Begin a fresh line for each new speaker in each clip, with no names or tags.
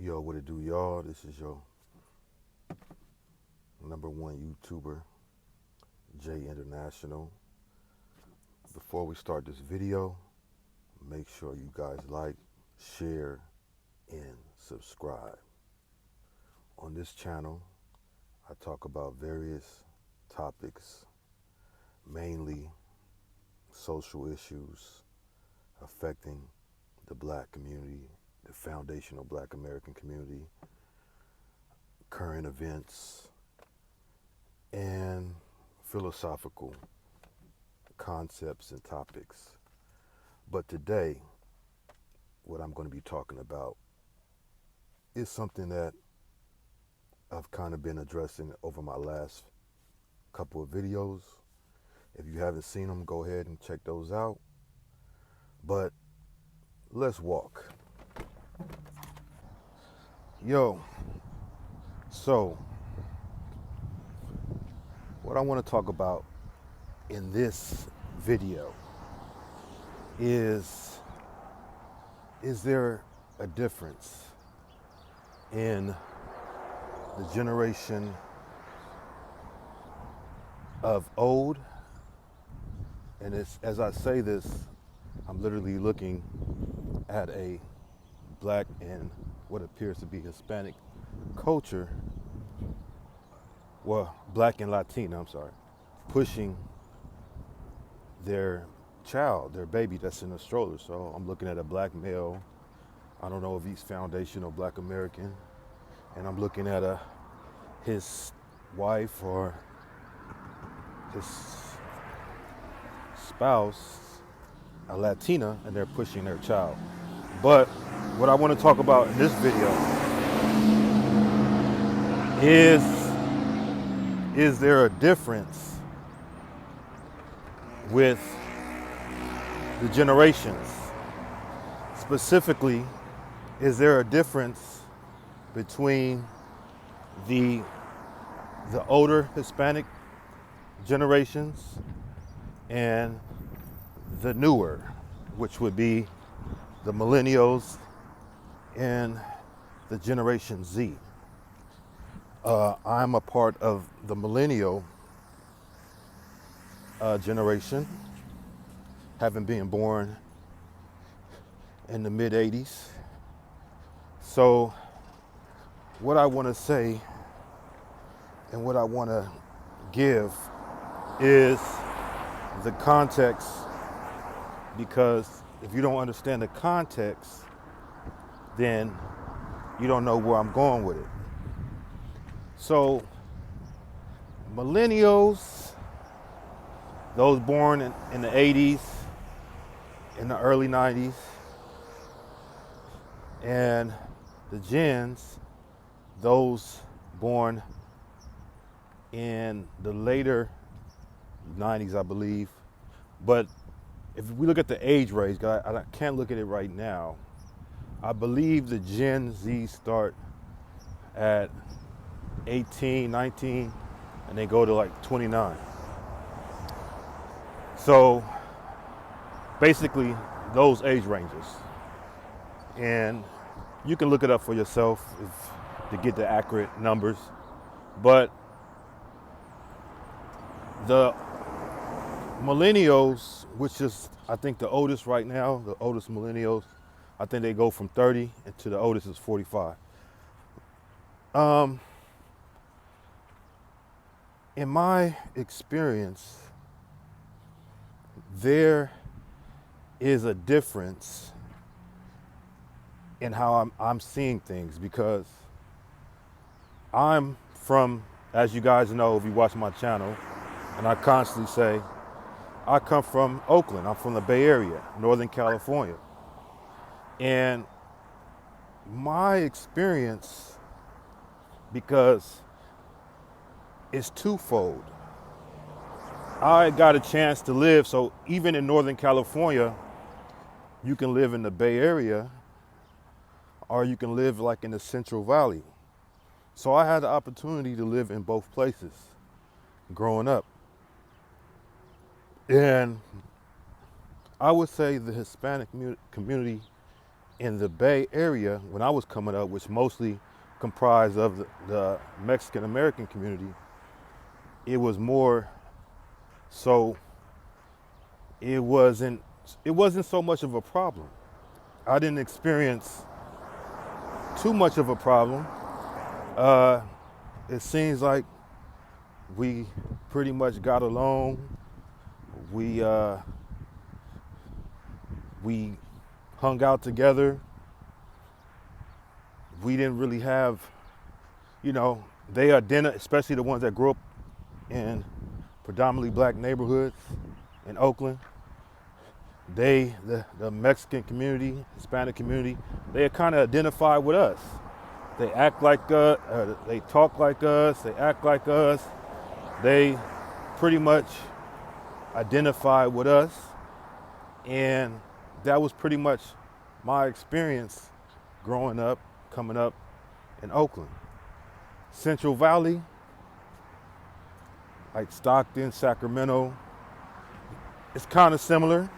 Yo, what it do, y'all? This is your #1 YouTuber, J International. Before we start this video, make sure you guys like, share, and subscribe. On this channel, I talk about various topics, mainly social issues affecting the black community, the foundational black American community, current events, and philosophical concepts and topics. But today, what I'm going to be talking about is something that I've kind of been addressing over my last couple of videos. If you haven't seen them, go ahead and check those out. But let's walk. Yo, so what I want to talk about in this video is there a difference in the generation of old? And it's, as I say this, I'm literally looking at a black and what appears to be Hispanic culture, well, black and Latino, I'm sorry, pushing their child, their baby that's in a stroller. So I'm looking at a black male. I don't know if he's foundational black American. And I'm looking at his wife or his spouse, a Latina, and they're pushing their child. But what I want to talk about in this video is there a difference with the generations? Specifically, is there a difference between the older Hispanic generations and the newer, which would be the millennials and the Generation Z? I'm a part of the millennial generation, having been born in the mid 80s. So what I want to say and what I want to give is the context, because if you don't understand the context, then you don't know where I'm going with it. So millennials, those born in the 80s, in the early 90s, and the gens, those born in the later 90s, I believe. But if we look at the age range, I can't look at it right now. I believe the Gen Z start at 18, 19, and they go to like 29. So basically those age ranges. And you can look it up for yourself to get the accurate numbers. But the millennials, which is I think the oldest right now, the oldest millennials, I think they go from 30 and to the oldest is 45. In my experience, there is a difference in how I'm seeing things, because I'm from, as you guys know if you watch my channel, and I constantly say, I come from Oakland. I'm from the Bay Area, Northern California. And my experience, because it's twofold. I got a chance to live, so even in Northern California, you can live in the Bay Area or you can live like in the Central Valley. So I had the opportunity to live in both places growing up. And I would say the Hispanic community in the Bay Area, when I was coming up, which mostly comprised of the Mexican American community, it was more so it wasn't so much of a problem. I didn't experience too much of a problem. It seems like we pretty much got along. We hung out together. We didn't really have, especially the ones that grew up in predominantly black neighborhoods in Oakland. The Mexican community, Hispanic community, they kind of identify with us. They act like us, they talk like us, they act like us. They pretty much identify with us. And that was pretty much my experience growing up, coming up in Oakland. Central Valley, like Stockton, Sacramento, it's kind of similar.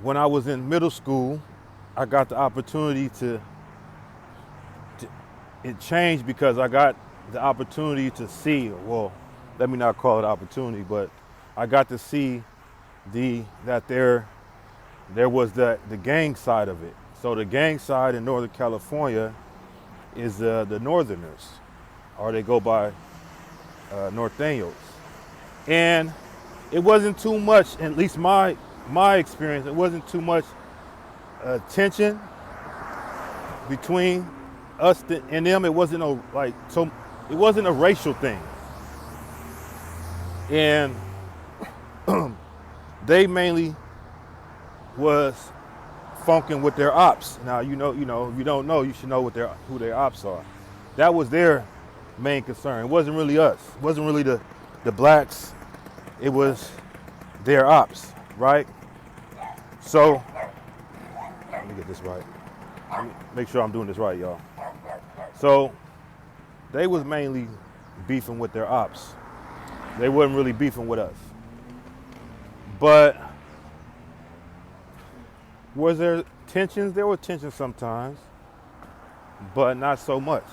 When I was in middle school, I got the opportunity it changed because I got the opportunity to see, well, let me not call it opportunity, but I got to see that there was the gang side of it. So the gang side in Northern California is the Northerners, or they go by Norteños. And it wasn't too much, at least my experience, it wasn't too much tension between us and them. It wasn't it wasn't a racial thing. And they mainly was funking with their ops. Now, if you don't know, you should know who their ops are. That was their main concern. It wasn't really us. It wasn't really the blacks. It was their ops, right? So, let me get this right. Let me make sure I'm doing this right, y'all. So, they was mainly beefing with their ops. They wasn't really beefing with us. But was there tensions? There were tensions sometimes, but not so much.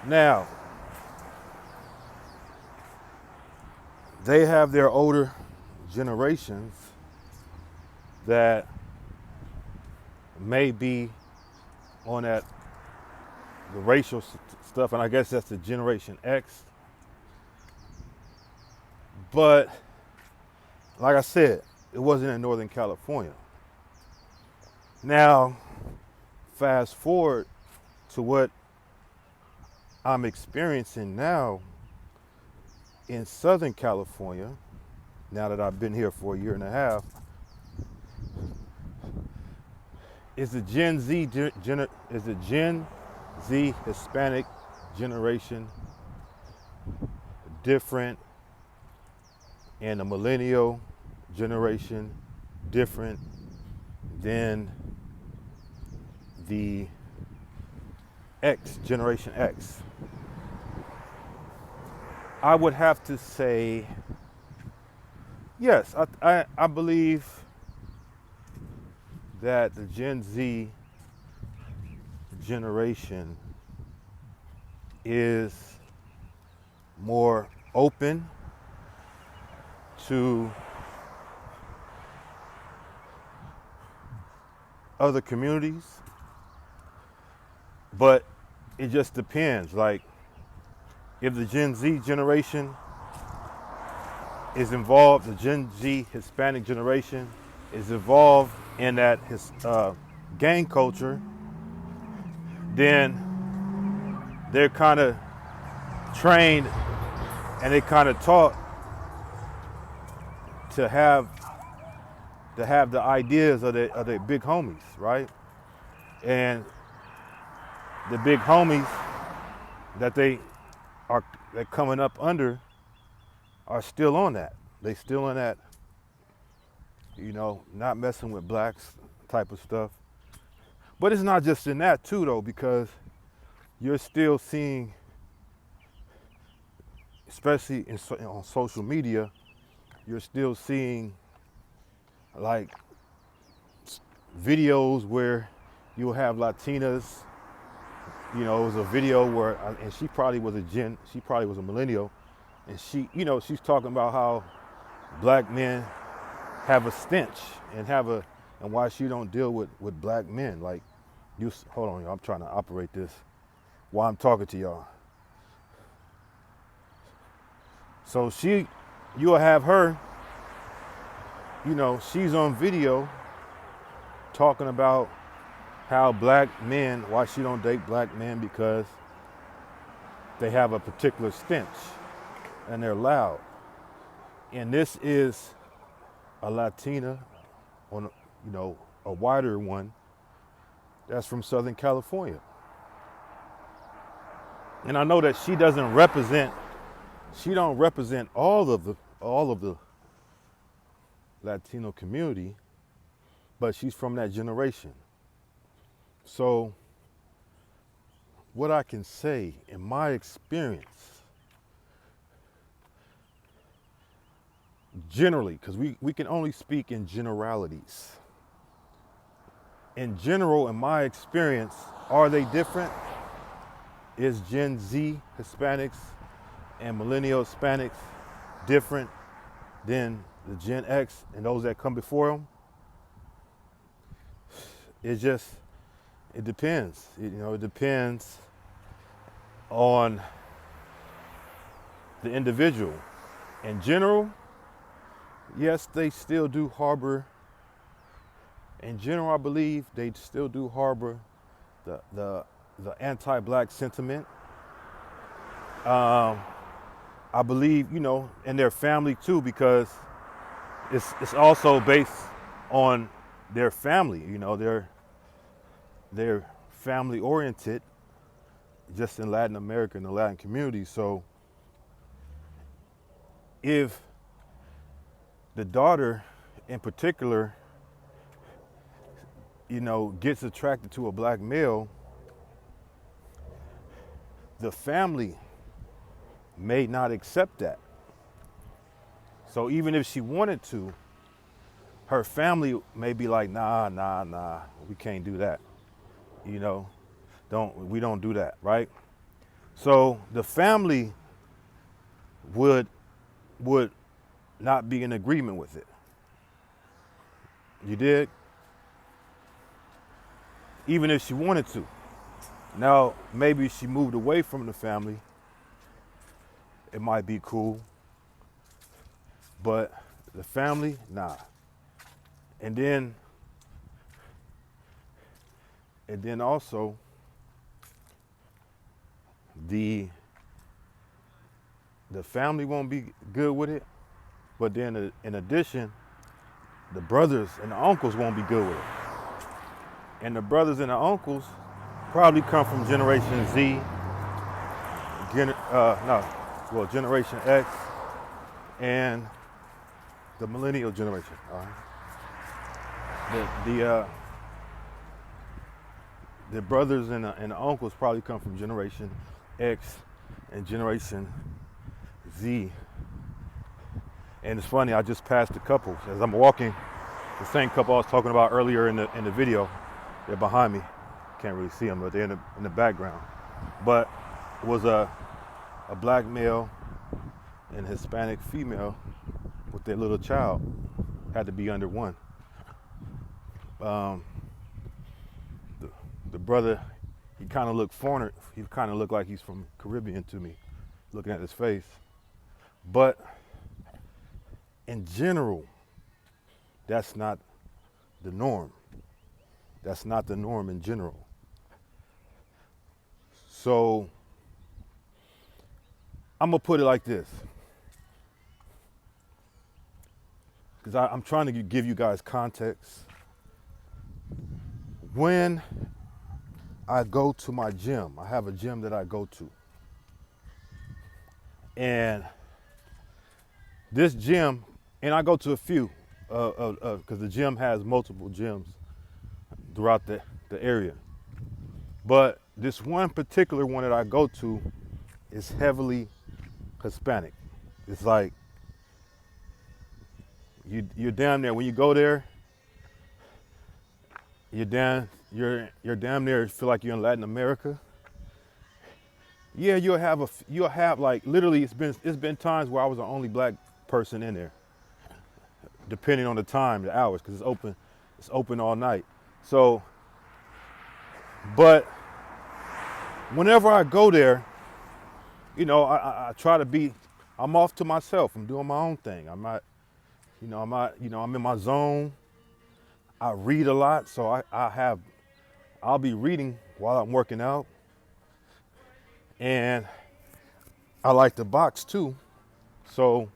Now, they have their older generations that may be on the racial stuff, and I guess that's the Generation X. But like I said, it wasn't in Northern California. Now, fast forward to what I'm experiencing now in Southern California, now that I've been here for a year and a half, is the Gen Z Hispanic generation different, and the millennial generation different than the Generation X? I would have to say yes. I believe that the Gen Z generation is more open to other communities, but it just depends. Like, if the Gen Z generation is involved, the Gen Z Hispanic generation is involved in that gang culture, then they're kind of trained and they kind of taught to have the ideas of the big homies, right? And the big homies that they're coming up under are still on that. They still on that, not messing with blacks type of stuff. But it's not just in that too, though, because you're still seeing, especially on social media, you're still seeing like videos where you'll have Latinas. You know, it was a video where, and she probably was a millennial, and she's talking about how black men have a stench and why she don't deal with black men. Like, hold on, y'all, I'm trying to operate this while I'm talking to y'all. So you'll have her, she's on video talking about how why she don't date black men because they have a particular stench and they're loud. And this is a Latina, a wider one that's from Southern California. And I know that she don't represent all of the Latino community, but she's from that generation. So what I can say in my experience, generally, because we can only speak in generalities. In general, in my experience, are they different? Is Gen Z Hispanics and Millennial Hispanics different than the Gen X and those that come before them? It depends. It depends on the individual. In general, yes, they still do harbor. In general, I believe they still do harbor the anti-black sentiment. I believe, in their family too, because it's also based on their family. They're family oriented, just in Latin America and the Latin community. So if the daughter in particular, gets attracted to a black male, the family may not accept that. So even if she wanted to, her family may be like, nah, we can't do that. We don't do that, right? So the family would not be in agreement with it. You dig? Even if she wanted to. Now, maybe she moved away from the family, it might be cool, but the family, nah. And then also the family won't be good with it, but then in addition, the brothers and the uncles won't be good with it. And the brothers and the uncles probably come from Generation Z, Generation X, and the millennial generation. The brothers and the uncles probably come from Generation X and Generation Z. And it's funny, I just passed a couple as I'm walking, the same couple I was talking about earlier in the video. They're behind me. Can't really see them, but they're in the background. But it was a black male and Hispanic female with their little child. Had to be under one. The brother, he kind of looked foreigner. He kind of looked like he's from Caribbean to me, looking at his face. But in general, that's not the norm. That's not the norm in general. So I'm gonna put it like this, because I'm trying to give you guys context. When I go to my gym, I have a gym that I go to, and this gym, and I go to a few, because the gym has multiple gyms throughout the area. But this one particular one that I go to is heavily Hispanic. It's like you're down there, when you go there, you're damn near feel like you're in Latin America. Yeah, you'll have like literally it's been times where I was the only black person in there, depending on the time, the hours, because it's open all night. So, but whenever I go there, I try to be. I'm off to myself. I'm doing my own thing. I'm in my zone. I read a lot, so I'll be reading while I'm working out, and I like to box too. So,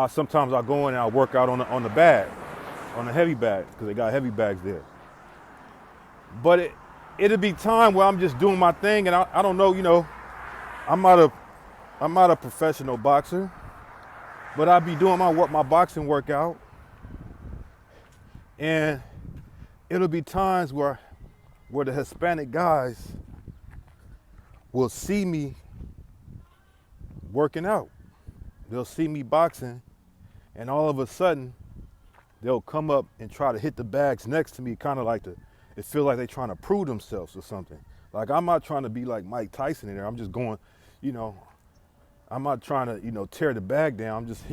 sometimes I'll go in and I'll work out on the bag, on the heavy bags, because they got heavy bags there. But it'll be time where I'm just doing my thing, and I don't know, I'm not a professional boxer, but I'll be doing my boxing workout, and it'll be times where the Hispanic guys will see me working out. They'll see me boxing, and all of a sudden, they'll come up and try to hit the bags next to me, kind of like it feels like they're trying to prove themselves or something. Like, I'm not trying to be like Mike Tyson in there. I'm just going, I'm not trying to, tear the bag down. I'm just,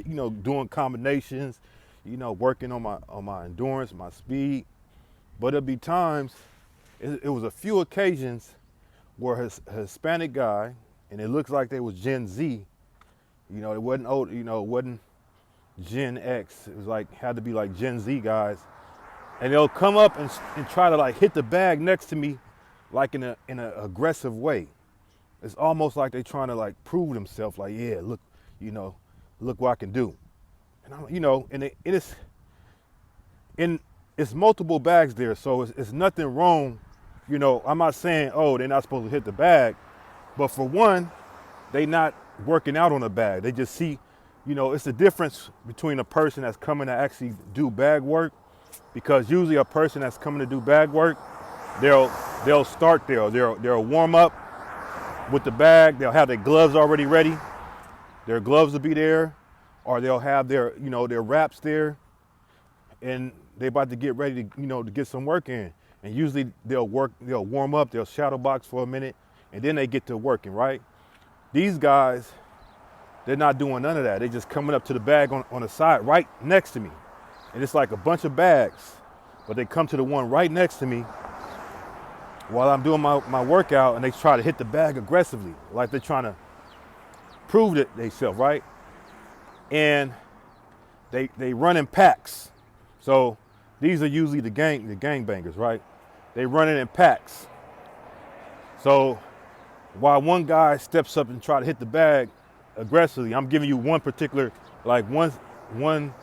doing combinations, working on my endurance, my speed. But there'll be times, it was a few occasions where a Hispanic guy, and it looks like they was Gen Z, it wasn't old, it wasn't Gen X. It was like, had to be like Gen Z guys. And they'll come up and try to like hit the bag next to me, like in an aggressive way. It's almost like they're trying to like prove themselves, like, yeah, look, look what I can do. And it's multiple bags there, so it's nothing wrong. I'm not saying, oh, they're not supposed to hit the bag, but for one, they not working out on the bag. They just see, it's the difference between a person that's coming to actually do bag work, because usually a person that's coming to do bag work, they'll start there. They'll warm up with the bag. They'll have their gloves already ready. Their gloves will be there, or they'll have their wraps there, and they're about to get ready to to get some work in. And usually they'll warm up, they'll shadow box for a minute, and then they get to working, right? These guys, they're not doing none of that. They're just coming up to the bag on the side right next to me. And it's like a bunch of bags, but they come to the one right next to me while I'm doing my workout, and they try to hit the bag aggressively, like they're trying to prove that themselves, right? And they run in packs. So these are usually the gangbangers, right? They run it in packs. So while one guy steps up and try to hit the bag aggressively, I'm giving you one particular, like one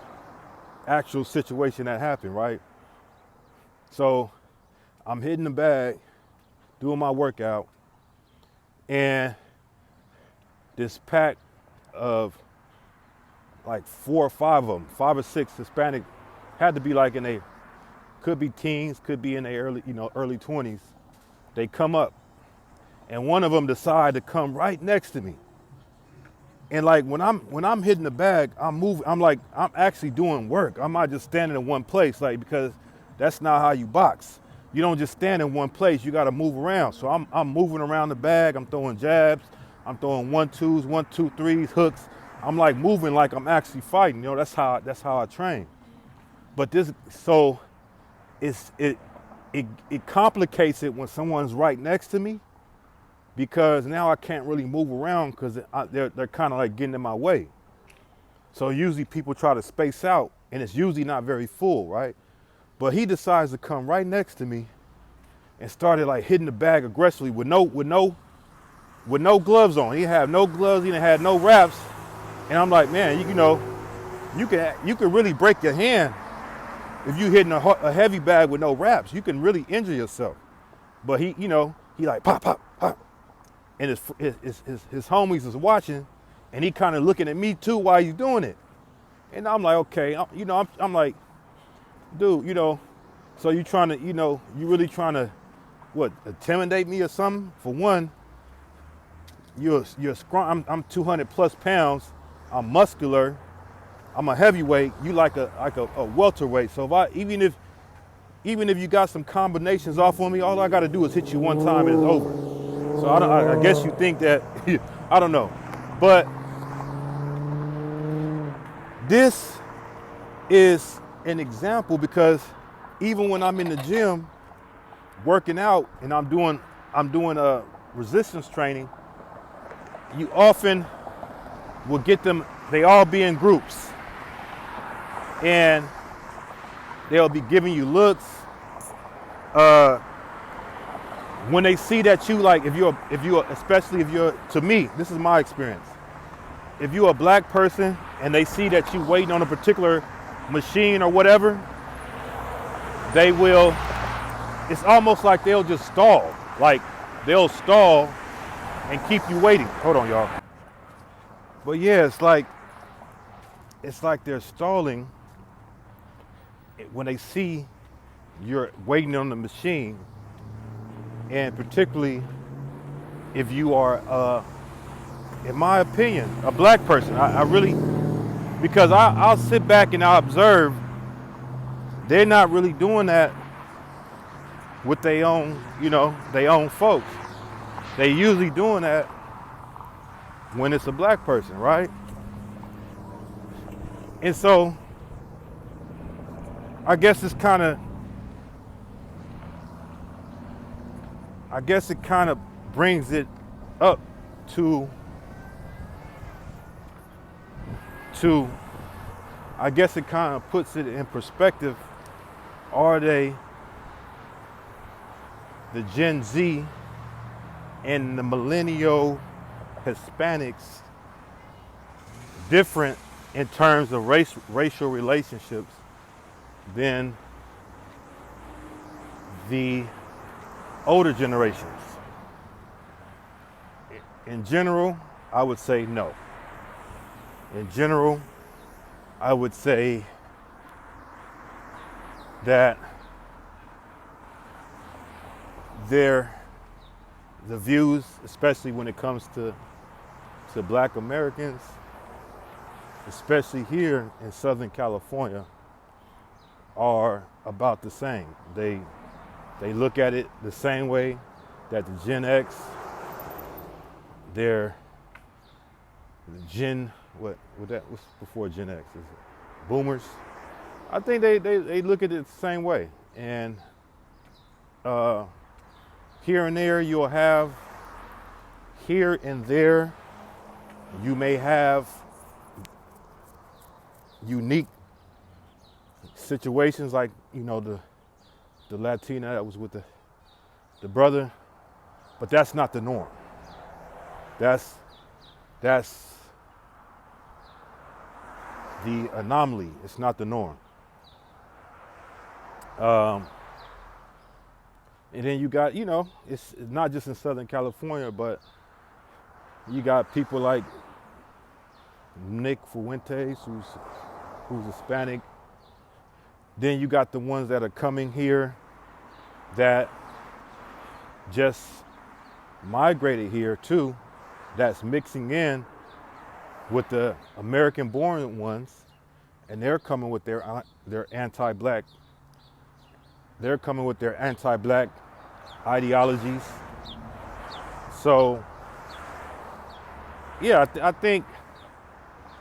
actual situation that happened, right? So I'm hitting the bag, doing my workout, and this pack of like 4 or 5 of them, 5 or 6 Hispanic, had to be like could be teens, could be in their early 20s. They come up, and one of them decide to come right next to me. And like when I'm hitting the bag, I'm moving. I'm actually doing work. I'm not just standing in one place, like, because that's not how you box. You don't just stand in one place. You got to move around. So I'm moving around the bag. I'm throwing jabs. I'm throwing 1-2s, 1-2-3s, hooks. I'm like moving like I'm actually fighting. That's how I train. But it complicates it when someone's right next to me, because now I can't really move around because they're kind of like getting in my way. So usually people try to space out, and it's usually not very full, right? But he decides to come right next to me and started like hitting the bag aggressively with no gloves on. He had no gloves. He didn't have no wraps. And I'm like, man, you can really break your hand if you hitting a heavy bag with no wraps. You can really injure yourself. But he like pop, pop, pop. And his homies is watching, and he kind of looking at me too while he's doing it. And I'm like, okay, I'm like, dude, so you trying to, you really trying to, what, intimidate me or something? For one, you're strong. I'm 200 plus pounds. I'm muscular, I'm a heavyweight, you like a welterweight. So even if you got some combinations off on me, all I got to do is hit you one time and it's over. So I guess you think that, I don't know. But this is an example because even when I'm in the gym working out and I'm doing a resistance training, you often will get them, they all be in groups. And they'll be giving you looks. When they see that you like, especially if you're, to me, this is my experience. If you're a black person and they see that you waiting on a particular machine or whatever, they will, it's almost like they'll just stall. Like they'll stall and keep you waiting. Hold on, y'all. But yeah, it's like they're stalling when they see you're waiting on the machine, and particularly if you are, in my opinion, a black person. I really, because I'll sit back and I'll observe, they're not really doing that with their own, their own folks. They usually doing that when it's a black person, right? And so I guess it kind of brings it up to I guess it kind of puts it in perspective. Are they, the Gen Z and the millennial Hispanics, different in terms of racial relationships than the older generations? In general, I would say no. In general, I would say that the views, especially when it comes to black Americans, especially here in Southern California, are about the same. They look at it the same way that the Gen X, they're Gen, what's before Gen X? Is it Boomers? I think they look at it the same way. And here and there you'll have, here and there you may have unique situations, like the Latina that was with the brother, but that's not the norm. That's the anomaly. It's not the norm. And then you got, it's not just in Southern California, but you got people like Nick Fuentes, who's Hispanic. Then you got the ones that are coming here that just migrated here too, that's mixing in with the American-born ones, and they're coming with their anti-black. They're coming with their anti-black ideologies. So, yeah, I think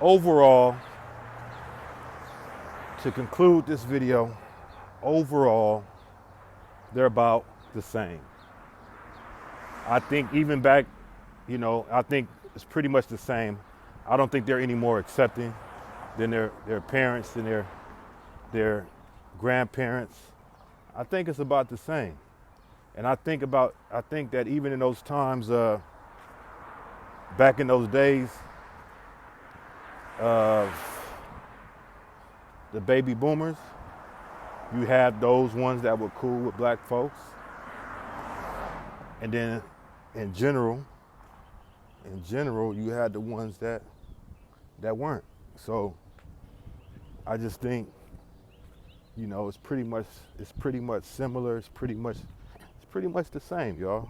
overall, to conclude this video, overall, they're about the same. I think even back, I think it's pretty much the same. I don't think they're any more accepting than their parents and their grandparents. I think it's about the same. And I think that even in those times, back in those days of the baby boomers, you had those ones that were cool with black folks. And then in general, you had the ones that weren't. So I just think, it's pretty much similar. It's pretty much the same, y'all.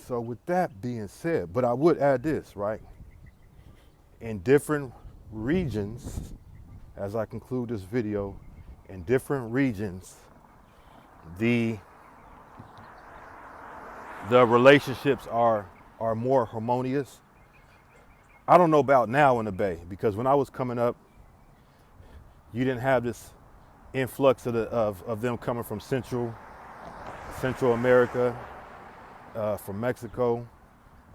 So with that being said, but I would add this, right? in different regions, as I conclude this video, in different regions, the relationships are more harmonious. I don't know about now in the Bay, because when I was coming up, you didn't have this influx of them coming from Central America, from Mexico,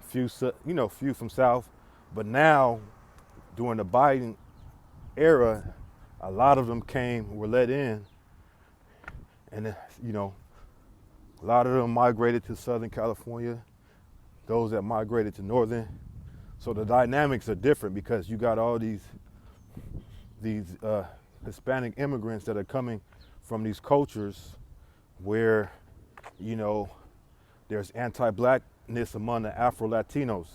few from South. But now, during the Biden era, a lot of them were let in, and a lot of them migrated to Southern California, those that migrated to Northern. So the dynamics are different, because you got all these Hispanic immigrants that are coming from these cultures where, there's anti-blackness among the Afro-Latinos,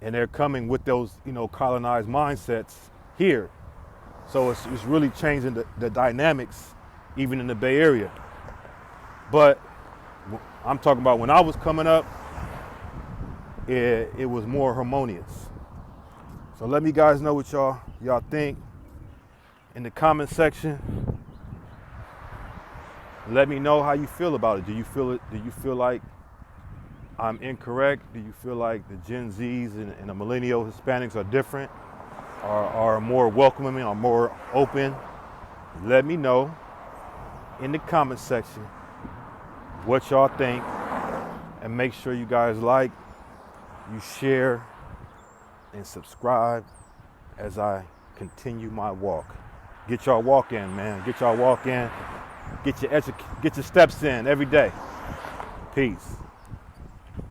and they're coming with those, colonized mindsets here. So it's really changing the dynamics, even in the Bay Area. But I'm talking about when I was coming up, it was more harmonious. So let me guys know what y'all think in the comment section. Let me know how you feel about it. Do you feel like I'm incorrect? Do you feel like the Gen Zs and the millennial Hispanics are different, are more welcoming, are more open? Let me know in the comment section what y'all think, and make sure you guys like, you share, and subscribe as I continue my walk. Get y'all walk in, man. Get y'all walk in. Get your steps in every day. Peace.